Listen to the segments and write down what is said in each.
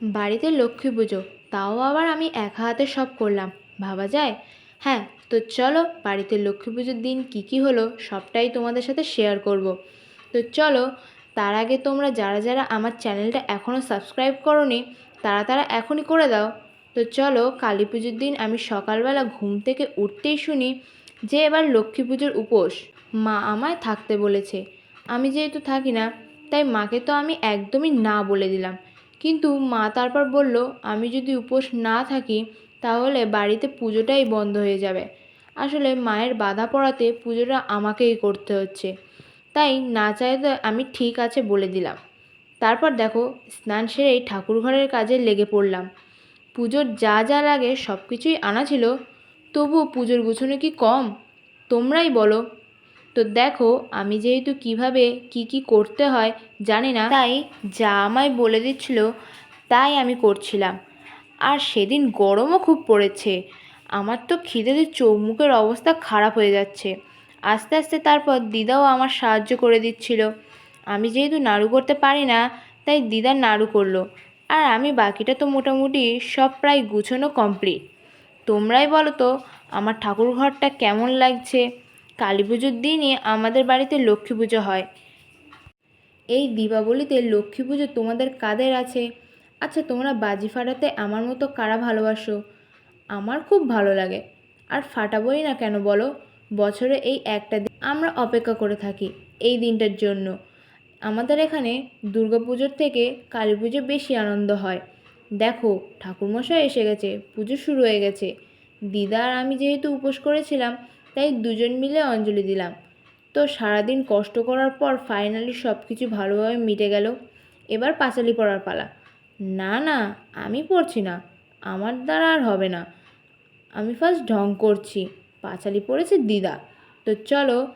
বাড়িতে লক্ষ্মী পুজো, তাও আবার আমি একা হাতে সব করলাম, ভাবা যায়? হ্যাঁ, তো চলো বাড়িতে লক্ষ্মী পুজোর দিন কী কী হলো সবটাই তোমাদের সাথে শেয়ার করব। তো চলো, তার আগে তোমরা যারা যারা আমার চ্যানেলটা এখনও সাবস্ক্রাইব করোনি তারা তারা এখনই করে দাও। তো চলো, কালী পুজোর দিন আমি সকালবেলা ঘুম থেকে উঠতেই শুনি যে এবার লক্ষ্মী পুজোর উপোস। মা আমায় থাকতে বলেছে। আমি যেহেতু থাকি না, তাই মাকে তো আমি একদমই না বলে দিলাম। কিন্তু মা তারপর বলল, আমি যদি উপোস না থাকি তাহলে বাড়িতে পুজোটাই বন্ধ হয়ে যাবে। আসলে মায়ের বাধা পড়াতে পুজোটা আমাকেই করতে হচ্ছে, তাই না চাইতে আমি ঠিক আছে বলে দিলাম। তারপর দেখো, স্নান সেরেই ঠাকুরঘরের কাজে লেগে পড়লাম। পুজোর যা যা লাগে সব কিছুই আনা ছিল, তবুও পুজোর গুছানো কি কম? তোমরাই বলো। তো দেখো, আমি যেহেতু কিভাবে কি করতে হয় জানি না, তাই যা আমায় বলে দিচ্ছিল তাই আমি করছিলাম। আর সেদিন গরমও খুব পড়েছে। আমার তো খিদেতে চোখ-মুখের অবস্থা খারাপ হয়ে যাচ্ছে। আস্তে আস্তে তারপর দিদাও আমার সাহায্য করে দিচ্ছিল। আমি যেহেতু নাড়ু করতে পারি না, তাই দিদা নাড়ু করলো। আর আমি বাকিটা তো মোটামুটি সব প্রায় গুছোনো কমপ্লিট। তোমরাই বলো তো, আমার ঠাকুর ঘরটা কেমন লাগছে? কালী পুজোর দিনই আমাদের বাড়িতে লক্ষ্মী পুজো হয়। এই দীপাবলিতে লক্ষ্মী পুজো তোমাদের কাদের আছে? আচ্ছা, তোমরা বাজি ফাটাতে আমার মতো কারা ভালোবাসো? আমার খুব ভালো লাগে। আর ফাটাবোই না কেন বলো? বছরে এই একটা দিন আমরা অপেক্ষা করে থাকি এই দিনটার জন্য। আমাদের এখানে দুর্গাপুজোর থেকে কালী পুজো বেশি আনন্দ হয়। দেখো, ঠাকুরমশাই এসে গেছে, পুজো শুরু হয়ে গেছে। দিদা আর আমি যেহেতু উপোস করেছিলাম, তাই দুজন মিলে অঞ্জলি দিলাম। তো সারাদিন কষ্ট করার পর ফাইনালি সব কিছু ভালোভাবে মিটে গেল। এবার পাঁচালি পড়ার পালা। না না, আমি পড়ছি না, আমার দ্বারা আর হবে না। আমি ফার্স্ট ঢং করছি, পাঁচালি পড়েছে দিদা। তো চলো,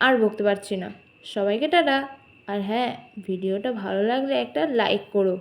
আর বকতে পারছি না। সবাইকে টাটা। আর হ্যাঁ, ভিডিওটা ভালো লাগলে একটা লাইক করো।